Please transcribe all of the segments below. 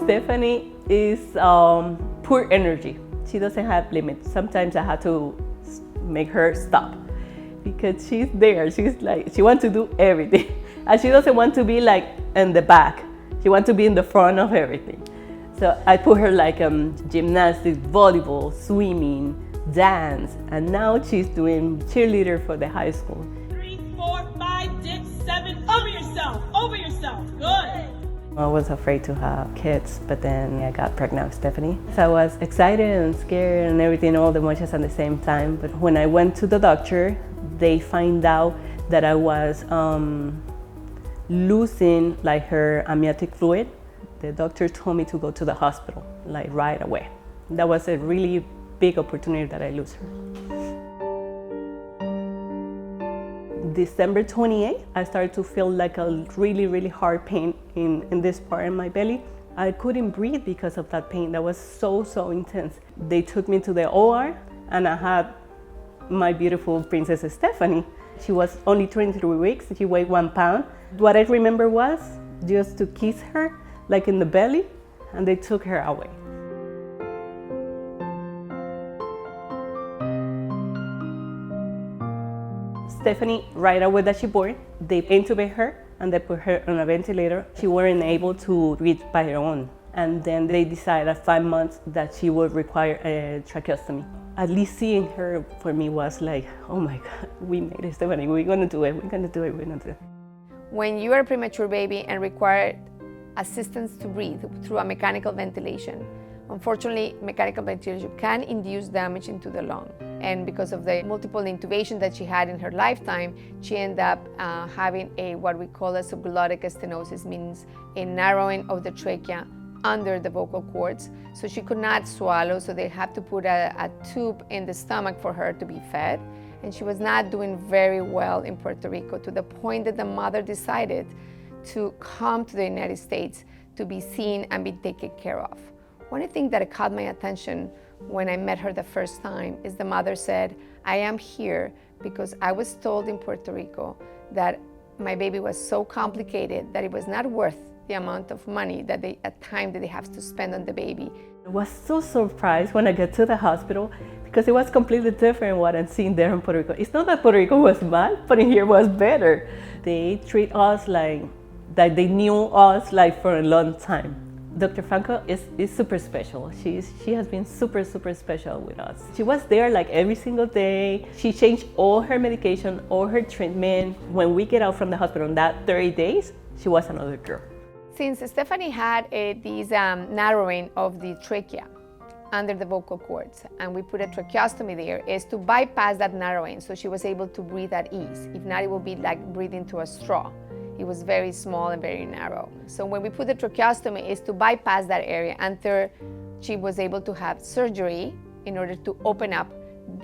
Stephanie is pure energy. She doesn't have limits. Sometimes I have to make her stop because she's there. She's like, she wants to do everything. And she doesn't want to be like in the back. She wants to be in the front of everything. So I put her like gymnastics, volleyball, swimming, dance, and now she's doing cheerleader for the high school. 3, 4, 5, dip, 7, over yourself, good. I was afraid to have kids, but then I got pregnant with Stephanie. So I was excited and scared and everything, all the emotions at the same time. But when I went to the doctor, they find out that I was losing like her amniotic fluid. The doctor told me to go to the hospital like right away. That was a really big opportunity that I lose her. December 28th, I started to feel like a really hard pain in this part of my belly. I couldn't breathe because of that pain. That was so intense. They took me to the OR and I had my beautiful princess Stephanie. She was only 23 weeks, she weighed 1 pound. What I remember was just to kiss her, like in the belly, and they took her away. Stephanie, right away that she born, they intubate her and they put her on a ventilator. She wasn't able to breathe by her own. And then they decided at 5 months that she would require a tracheostomy. At least seeing her for me was like, oh my God, we made it, Stephanie, we're gonna do it. When you are a premature baby and require assistance to breathe through a mechanical ventilation, unfortunately, mechanical ventilation can induce damage into the lung. And because of the multiple intubations that she had in her lifetime, she ended up having what we call a subglottic stenosis, means a narrowing of the trachea under the vocal cords. So she could not swallow, so they had to put a tube in the stomach for her to be fed. And she was not doing very well in Puerto Rico, to the point that the mother decided to come to the United States to be seen and be taken care of. One thing that caught my attention when I met her the first time is the mother said, I am here because I was told in Puerto Rico that my baby was so complicated that it was not worth the amount of money that they have to spend on the baby. I was so surprised when I got to the hospital because it was completely different what I'm seeing there in Puerto Rico. It's not that Puerto Rico was bad, but in here was better. They treat us like that they knew us like for a long time. Dr. Franco is super special. She has been super special with us. She was there like every single day. She changed all her medication, all her treatment. When we get out from the hospital in that 30 days, she was another girl. Since Stephanie had this narrowing of the trachea under the vocal cords, and we put a tracheostomy there, is to bypass that narrowing so she was able to breathe at ease. If not, it would be like breathing through a straw. It was very small and very narrow. So when we put the tracheostomy, is to bypass that area until she was able to have surgery in order to open up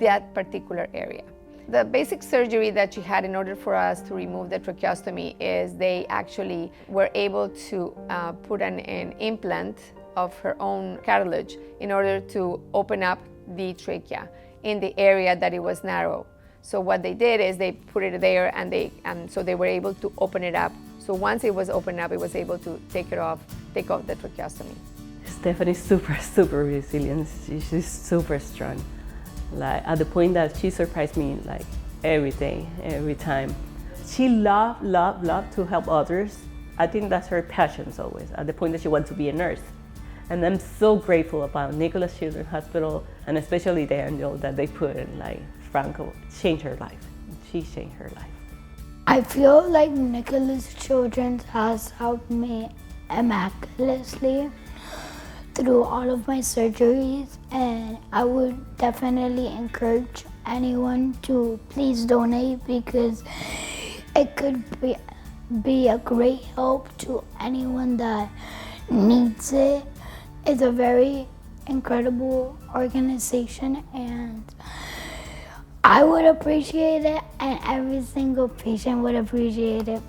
that particular area. The basic surgery that she had in order for us to remove the tracheostomy is they actually were able to put an implant of her own cartilage in order to open up the trachea in the area that it was narrow. So what they did is they put it there and so they were able to open it up. So once it was opened up, it was able to take off the tracheostomy. Stephanie's super resilient. She's super strong. Like at the point that she surprised me like every day, every time. She loved to help others. I think that's her passion always, at the point that she wants to be a nurse. And I'm so grateful about Nicklaus Children's Hospital and especially the angel that they put in, like Franco, changed her life. She changed her life. I feel like Nicklaus Children's has helped me immaculately through all of my surgeries, and I would definitely encourage anyone to please donate because it could be a great help to anyone that needs it. It's a very incredible organization and I would appreciate it and every single patient would appreciate it.